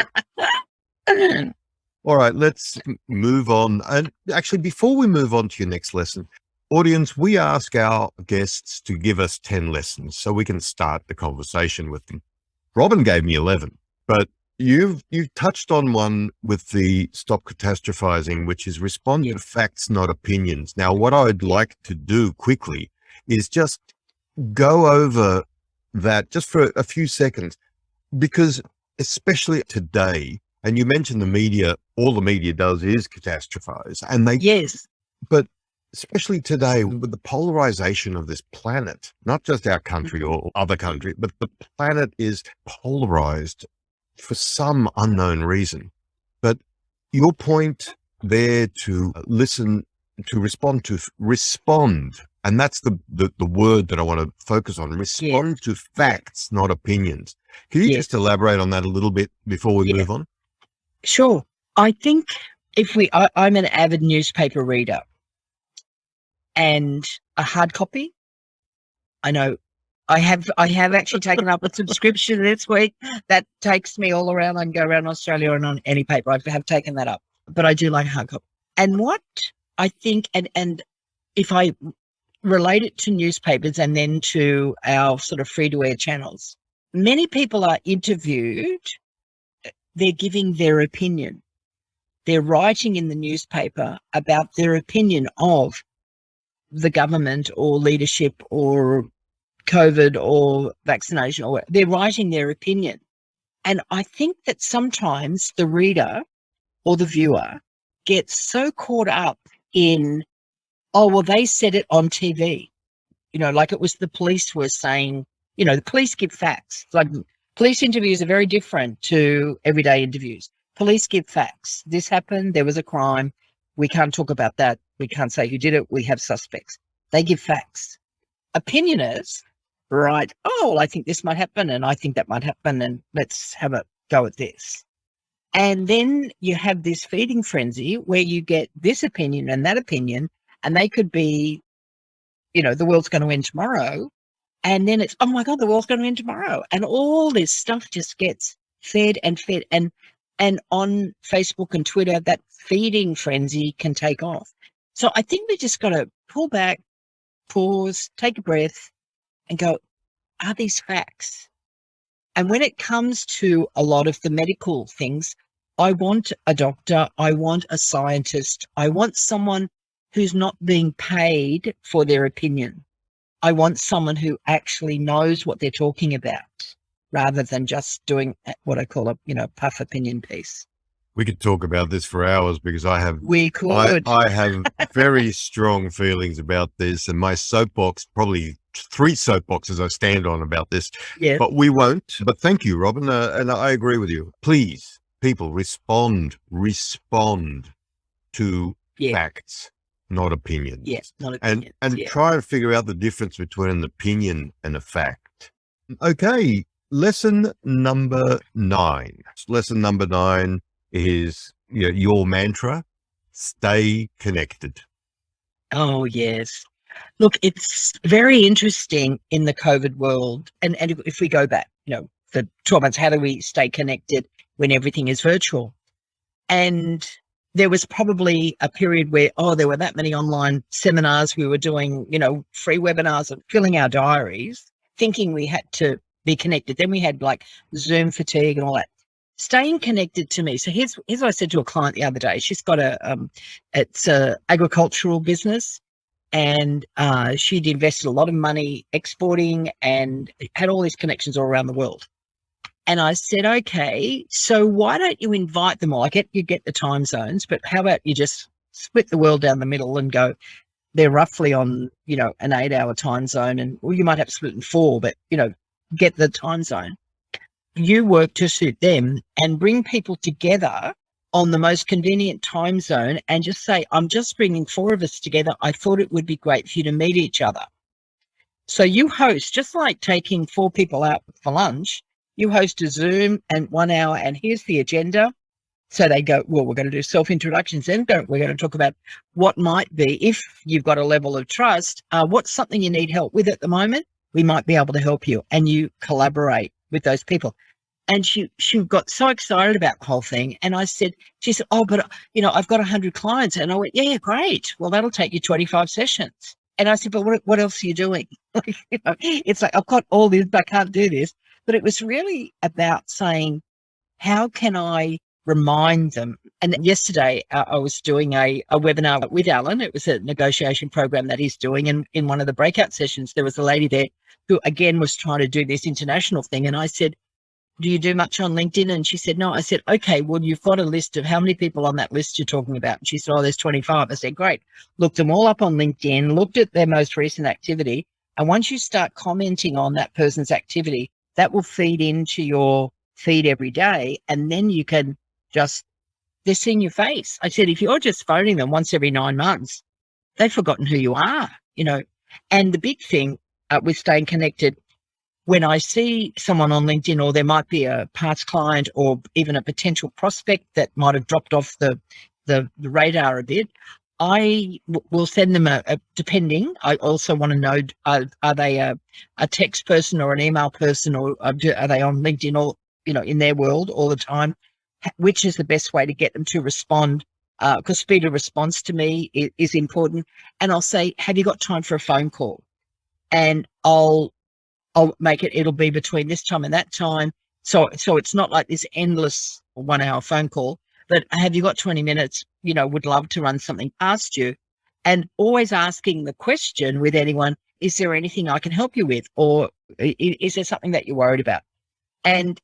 All right, let's move on. And actually, before we move on to your next lesson, audience, we ask our guests to give us 10 lessons so we can start the conversation with them. Robyn gave me 11. But you've touched on one with the stop catastrophizing, which is respond to facts, not opinions. Now, what I'd like to do quickly is just go over that just for a few seconds, because especially today, and you mentioned the media, all the media does is catastrophize, and but especially today with the polarization of this planet, not just our country or other country, but the planet is polarized for some unknown reason. But your point there to listen, to respond, and that's the word that I want to focus on, respond to facts, not opinions. Can you just elaborate on that a little bit before we move on? Sure. I think I'm an avid newspaper reader, and a hard copy. I know I have actually taken up a subscription this week that takes me all around. I can go around Australia and on any paper. I have taken that up, but I do like hard copy. And what I think, and if I relate it to newspapers and then to our sort of free-to-air channels, many people are interviewed. They're giving their opinion. They're writing in the newspaper about their opinion of the government or leadership or COVID or vaccination, or they're writing their opinion. And I think that sometimes the reader or the viewer gets so caught up in, oh, well, they said it on TV, like it was the police were saying, the police give facts. Like police interviews are very different to everyday interviews. Police give facts. This happened. There was a crime. We can't talk about that. We can't say who did it. We have suspects. They give facts. Opinionists, right? Oh, well, I think this might happen, and I think that might happen, and let's have a go at this. And then you have this feeding frenzy where you get this opinion and that opinion, and they could be, the world's going to end tomorrow. And then it's, oh my God, the world's going to end tomorrow. And all this stuff just gets fed and fed. And on Facebook and Twitter, that feeding frenzy can take off. So I think we just got to pull back, pause, take a breath, and go, are these facts? And when it comes to a lot of the medical things, I want a doctor, I want a scientist, I want someone who's not being paid for their opinion. I want someone who actually knows what they're talking about, rather than just doing what I call a puff opinion piece. We could talk about this for hours, because I have very strong feelings about this, and my soapbox, probably 3 soapboxes I stand on about this, but we won't. But thank you, Robyn, and I agree with you. Please, people, respond to facts, not opinions. Yes, not opinions. And try and figure out the difference between an opinion and a fact. Okay, lesson number 9. Lesson number 9 is your mantra: stay connected. Oh, yes. Look, it's very interesting in the COVID world. And if we go back, for 12 months, how do we stay connected when everything is virtual? And there was probably a period where, there were that many online seminars. We were doing, free webinars and filling our diaries, thinking we had to be connected. Then we had like Zoom fatigue and all that. Staying connected to me. So here's what I said to a client the other day. She's got it's a agricultural business, and she'd invested a lot of money exporting and had all these connections all around the world. And I said, okay, so why don't you invite them all? You get the time zones, but how about you just split the world down the middle and go, they're roughly on, an 8-hour time zone, and you might have to split in 4, but, get the time zone. You work to suit them and bring people together on the most convenient time zone and just say, I'm just bringing 4 of us together. I thought it would be great for you to meet each other. So you host, just like taking 4 people out for lunch, you host a Zoom and 1 hour, and here's the agenda. So they go, well, we're going to do self-introductions, then we're going to talk about what might be, if you've got a level of trust, what's something you need help with at the moment? We might be able to help you, and you collaborate with those people. And she got so excited about the whole thing. And she said, but I've got 100 clients. And I went, yeah, great. Well, that'll take you 25 sessions. And I said, but what else are you doing? It's like, I've got all this, but I can't do this. But it was really about saying, how can I remind them? And yesterday I was doing a webinar with Alan. It was a negotiation program that he's doing. And in one of the breakout sessions, there was a lady there who, again, was trying to do this international thing. And I said, do you do much on LinkedIn? And she said, no. I said, okay, well, you've got a list of how many people on that list you're talking about. And she said, there's 25. I said, great. Looked them all up on LinkedIn, looked at their most recent activity. And once you start commenting on that person's activity, that will feed into your feed every day. And then you can they're seeing your face. I said, if you're just phoning them once every 9 months, they've forgotten who you are, And the big thing with staying connected, when I see someone on LinkedIn, or there might be a past client or even a potential prospect that might have dropped off the radar a bit, I will send them depending. I also want to know, are they a text person or an email person, or are they on LinkedIn or, in their world all the time? Which is the best way to get them to respond? Because speed of response to me is important. And I'll say, have you got time for a phone call? And I'll make it'll be between this time and that time. So it's not like this endless 1 hour phone call, but have you got 20 minutes? Would love to run something past you. And always asking the question with anyone, is there anything I can help you with? Or is there something that you're worried about? And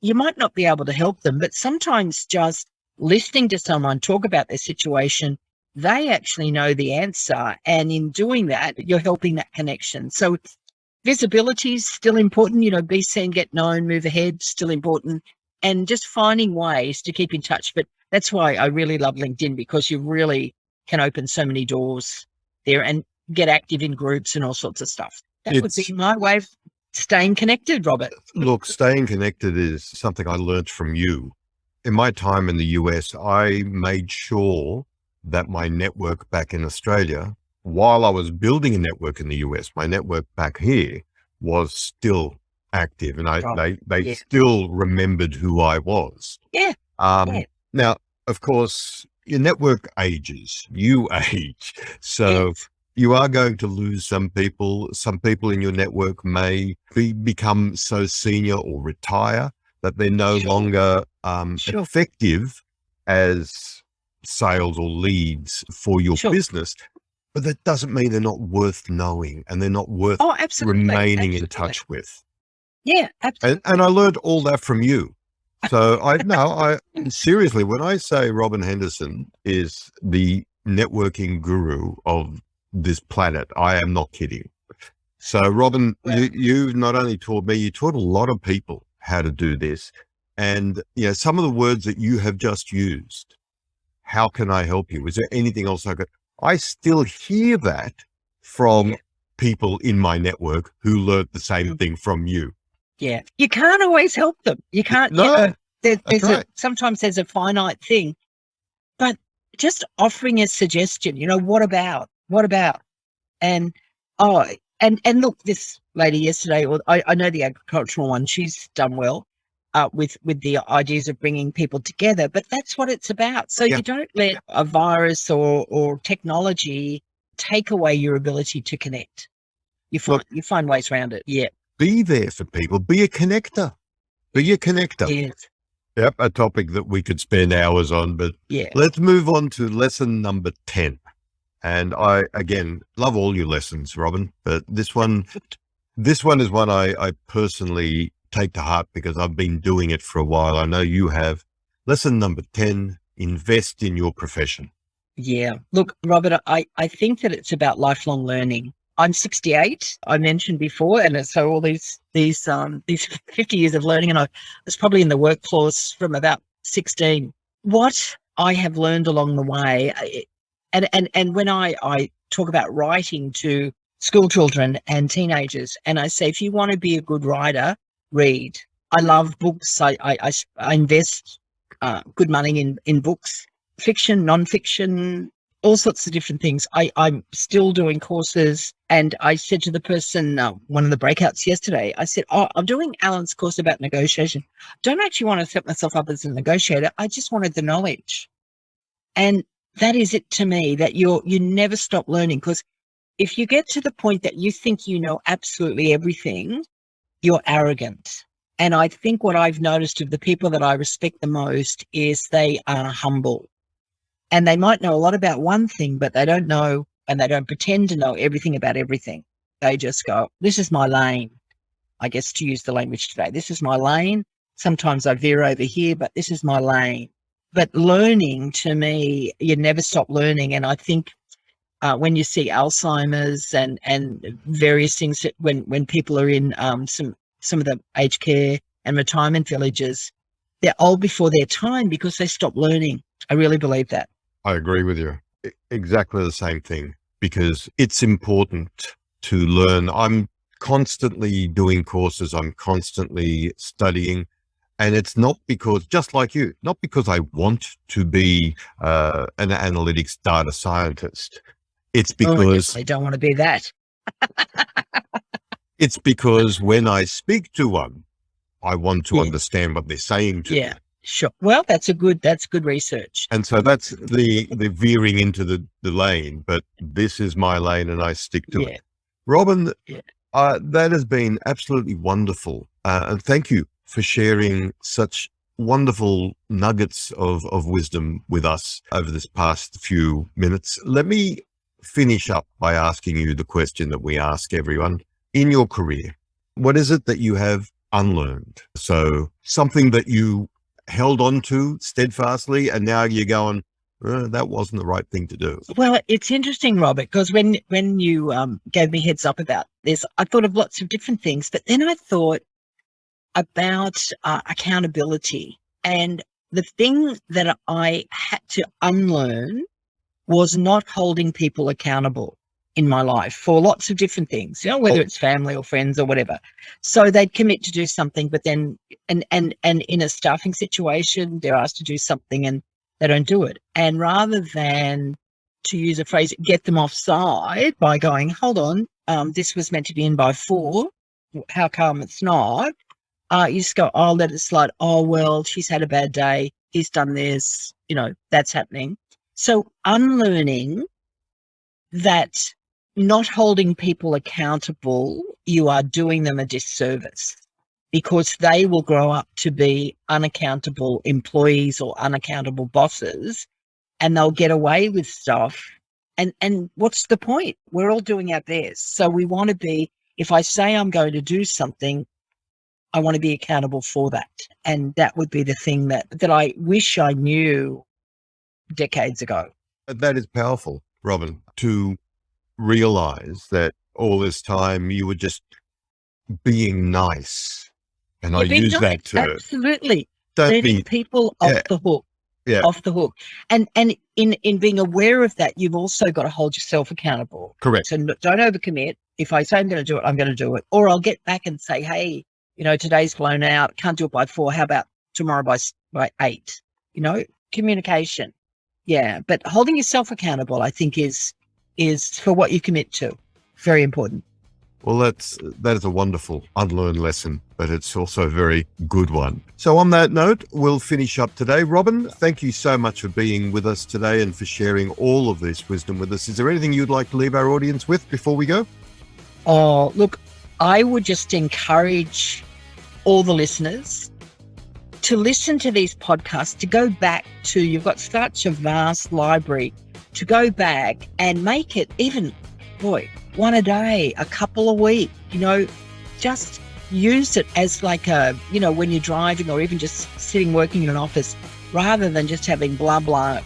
you might not be able to help them, but sometimes just listening to someone talk about their situation, they actually know the answer. And in doing that, you're helping that connection. So visibility is still important, be seen, get known, move ahead, still important. And just finding ways to keep in touch. But that's why I really love LinkedIn, because you really can open so many doors there and get active in groups and all sorts of stuff. That would be my way of staying connected, Robert. Look, staying connected is something I learnt from you. In my time in the US, I made sure that my network back in Australia, while I was building a network in the US, my network back here was still active, and they still remembered who I was. Yeah. Now, of course, your network ages, you age. So Yes. you are going to lose some people. Some people in your network may become so senior or retire that they're no longer effective as sales or leads for your business. But that doesn't mean they're not worth knowing, and they're not worth remaining in touch with. Yeah, absolutely. And I learned all that from you. So I seriously, when I say Robyn Henderson is the networking guru of this planet, I am not kidding. So Robyn, you not only taught me, you taught a lot of people how to do this. And some of the words that you have just used, how can I help you? Is there anything else I could? I still hear that from people in my network who learned the same thing from you. Yeah. You can't always help them. You can't. No, sometimes there's a finite thing, but just offering a suggestion, what about? And oh, and look, this lady yesterday, or I know the agricultural one, she's done well with the ideas of bringing people together, but that's what it's about. So Yeah. you don't let a virus or technology take away your ability to connect. You find ways around it. Yeah. Be there for people. Be a connector. Be a connector. Yes. Yep, a topic that we could spend hours on, but Yeah. let's move on to lesson number 10. And I, again, love all your lessons, Robyn, but this one is one I personally take to heart because I've been doing it for a while. I know you have. Lesson number 10, invest in your profession. Yeah. Look, Robert, I think that it's about lifelong learning. I'm 68, I mentioned before, and so all these 50 years of learning, and I was probably in the workforce from about 16. What I have learned along the way, and when I talk about writing to school children and teenagers, and I say, if you want to be a good writer, read. I love books. I invest good money in books, fiction, non-fiction, all sorts of different things. I'm still doing courses, and I said to the person, one of the breakouts yesterday, I said, I'm doing Alan's course about negotiation. Don't actually want to set myself up as a negotiator. I just wanted the knowledge. And that is it to me, that you never stop learning, because if you get to the point that you think you know absolutely everything, you're arrogant. And I think what I've noticed of the people that I respect the most is they are humble. And they might know a lot about one thing, but they don't know, and they don't pretend to know everything about everything. They just go, this is my lane. I guess, to use the language today, this is my lane. Sometimes I veer over here, but this is my lane. But learning, to me, you never stop learning. And I think when you see Alzheimer's and various things, that when people are in some of the aged care and retirement villages, they're old before their time because they stop learning. I really believe that. I agree with you. Exactly the same thing, because it's important to learn. I'm constantly doing courses. I'm constantly studying. And it's not because, just like you, not because I want to be an analytics data scientist. It's because I don't want to be that. it's because when I speak to one, I want to Yeah. understand what they're saying to me. Sure. Well, that's good research. And so that's the veering into the lane, but this is my lane and I stick to it. Robyn, that has been absolutely wonderful. And thank you for sharing such wonderful nuggets of wisdom with us over this past few minutes. Let me finish up by asking you the question that we ask everyone. In your career, what is it that you have unlearned? So something that you held on to steadfastly, and now you're going, that wasn't the right thing to do. Well, it's interesting, Robert, because when you gave me heads up about this, I thought of lots of different things, but then I thought about accountability. And the thing that I had to unlearn was not holding people accountable in my life for lots of different things, whether it's family or friends or whatever. So they'd commit to do something, but then, and in a staffing situation, they're asked to do something and they don't do it. And rather than, to use a phrase, get them offside by going, hold on, this was meant to be in by 4. How come it's not? You just go, oh, let it slide. Oh, well, she's had a bad day. He's done this, that's happening. So unlearning that, not holding people accountable, you are doing them a disservice, because they will grow up to be unaccountable employees or unaccountable bosses, and they'll get away with stuff. And what's the point? We're all doing our best. So we want to be, if I say I'm going to do something, I want to be accountable for that. And that would be the thing that I wish I knew decades ago. That is powerful, Robyn, to realize that all this time you were just being nice. And I use that term. Absolutely. Don't Letting be people off the hook. Yeah. Off the hook. And in being aware of that, you've also got to hold yourself accountable. Correct. So don't overcommit. If I say I'm going to do it, I'm going to do it. Or I'll get back and say, hey, today's blown out. Can't do it by 4. How about tomorrow by 8? Communication. Yeah. But holding yourself accountable, I think, is for what you commit to. Very important. Well, that is a wonderful unlearned lesson, but it's also a very good one. So on that note, we'll finish up today. Robyn, thank you so much for being with us today and for sharing all of this wisdom with us. Is there anything you'd like to leave our audience with before we go? Oh, look, I would just encourage all the listeners to listen to these podcasts, to go back to, you've got such a vast library, to go back and make it even, one a day, a couple a week, just use it as like when you're driving or even just sitting working in an office, rather than just having blah, blah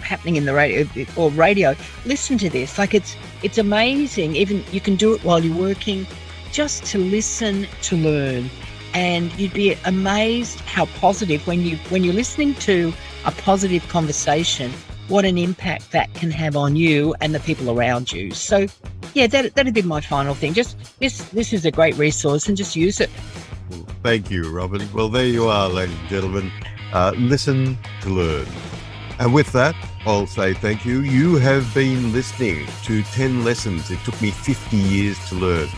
happening in the radio. Listen to this. Like it's amazing. Even you can do it while you're working, just to listen, to learn. And you'd be amazed how positive, when you're listening to a positive conversation, what an impact that can have on you and the people around you. So, yeah, that'd be my final thing. Just this is a great resource, and just use it. Thank you, Robyn. Well, there you are, ladies and gentlemen. Listen to learn. And with that, I'll say thank you. You have been listening to 10 Lessons It Took Me 50 Years to Learn.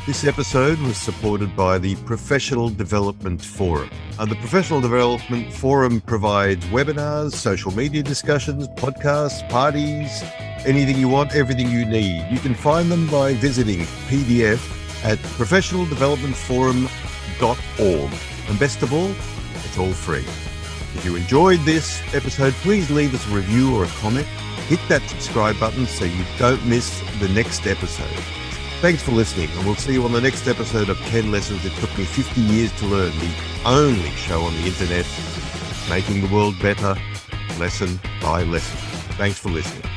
This episode was supported by the Professional Development Forum. The Professional Development Forum provides webinars, social media discussions, podcasts, parties, anything you want, everything you need. You can find them by visiting PDF at professionaldevelopmentforum.org. And best of all, it's all free. If you enjoyed this episode, please leave us a review or a comment. Hit that subscribe button so you don't miss the next episode. Thanks for listening, and we'll see you on the next episode of 10 Lessons It Took Me 50 Years to Learn, the only show on the internet making the world better, lesson by lesson. Thanks for listening.